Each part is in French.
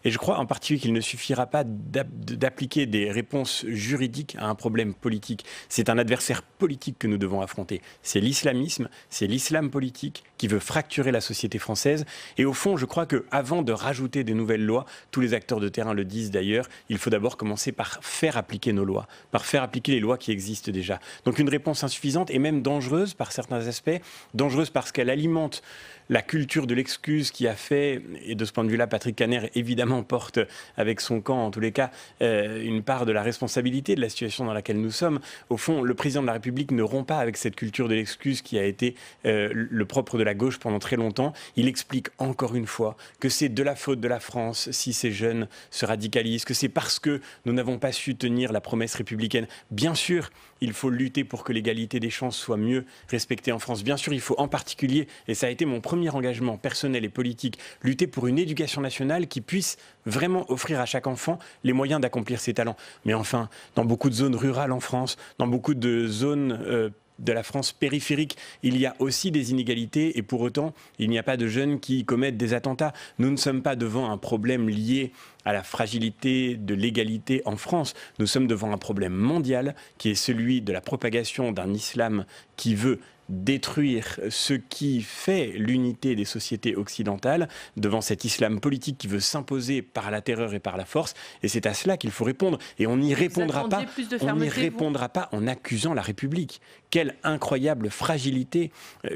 Et je crois en particulier qu'il ne suffira pas d'appliquer des réponses juridiques à un problème politique. C'est un adversaire politique que nous devons affronter. C'est l'islamisme, c'est l'islam politique qui veut fracturer la société française. Et au fond, je crois qu'avant de rajouter des nouvelles lois, tous les acteurs de terrain le disent d'ailleurs, il faut d'abord commencer par faire appliquer nos lois, par faire appliquer les lois qui existent déjà. Donc une réponse insuffisante et même dangereuse par certains aspects, dangereuse parce qu'elle alimente la culture de l'excuse qui a fait, et de ce point de vue-là, Patrick Kanner évidemment porte avec son camp, en tous les cas, une part de la responsabilité de la situation dans laquelle nous sommes. Au fond, le président de la République ne rompt pas avec cette culture de l'excuse qui a été le propre de la gauche pendant très longtemps. Il explique encore une fois que c'est de la faute de la France si ces jeunes se radicalisent, que c'est parce que nous n'avons pas su tenir la promesse républicaine. Bien sûr, il faut lutter pour que l'égalité des chances soit mieux respectée en France. Bien sûr, il faut en particulier, et ça a été mon premier engagement personnel et politique, lutter pour une éducation nationale qui puisse vraiment offrir à chaque enfant les moyens d'accomplir ses talents. Mais enfin, dans beaucoup de zones rurales en France, dans beaucoup de zones de la France périphérique, il y a aussi des inégalités et pour autant, il n'y a pas de jeunes qui commettent des attentats. Nous ne sommes pas devant un problème lié à la fragilité de l'égalité en France. Nous sommes devant un problème mondial qui est celui de la propagation d'un islam qui veut détruire ce qui fait l'unité des sociétés occidentales, devant cet islam politique qui veut s'imposer par la terreur et par la force. Et c'est à cela qu'il faut répondre. Et on n'y répondra pas en accusant la République. Quelle incroyable fragilité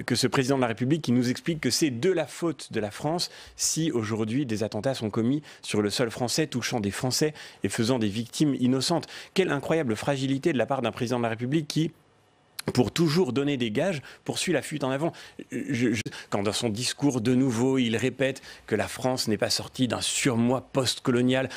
que ce président de la République qui nous explique que c'est de la faute de la France si aujourd'hui des attentats sont commis sur le sol français, touchant des Français et faisant des victimes innocentes. Quelle incroyable fragilité de la part d'un président de la République qui, pour toujours donner des gages, poursuit la fuite en avant. Quand dans son discours, de nouveau, il répète que la France n'est pas sortie d'un surmoi post-colonial,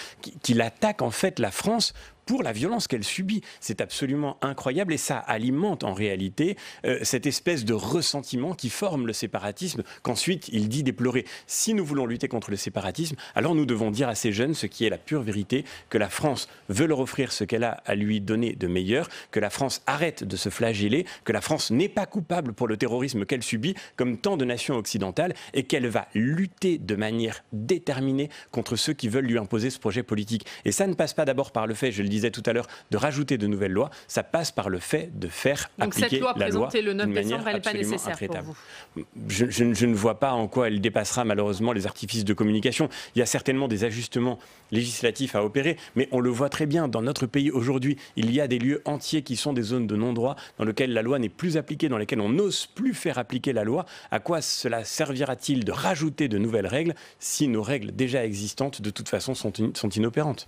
qu'il attaque en fait la France pour la violence qu'elle subit. C'est absolument incroyable et ça alimente en réalité cette espèce de ressentiment qui forme le séparatisme qu'ensuite il dit déplorer. Si nous voulons lutter contre le séparatisme, alors nous devons dire à ces jeunes ce qui est la pure vérité, que la France veut leur offrir ce qu'elle a à lui donner de meilleur, que la France arrête de se flageller, que la France n'est pas coupable pour le terrorisme qu'elle subit, comme tant de nations occidentales, et qu'elle va lutter de manière déterminée contre ceux qui veulent lui imposer ce projet politique. Et ça ne passe pas d'abord par le fait, je le disais tout à l'heure, de rajouter de nouvelles lois, ça passe par le fait de faire appliquer la loi le 9 d'une manière décembre, elle n'est pas absolument nécessaire intraitable. pour vous. Je ne vois pas en quoi elle dépassera malheureusement les artifices de communication. Il y a certainement des ajustements législatifs à opérer, mais on le voit très bien, dans notre pays aujourd'hui, il y a des lieux entiers qui sont des zones de non-droit, dans lesquelles la loi n'est plus appliquée, dans lesquelles on n'ose plus faire appliquer la loi. À quoi cela servira-t-il de rajouter de nouvelles règles si nos règles déjà existantes, de toute façon, sont inopérantes ?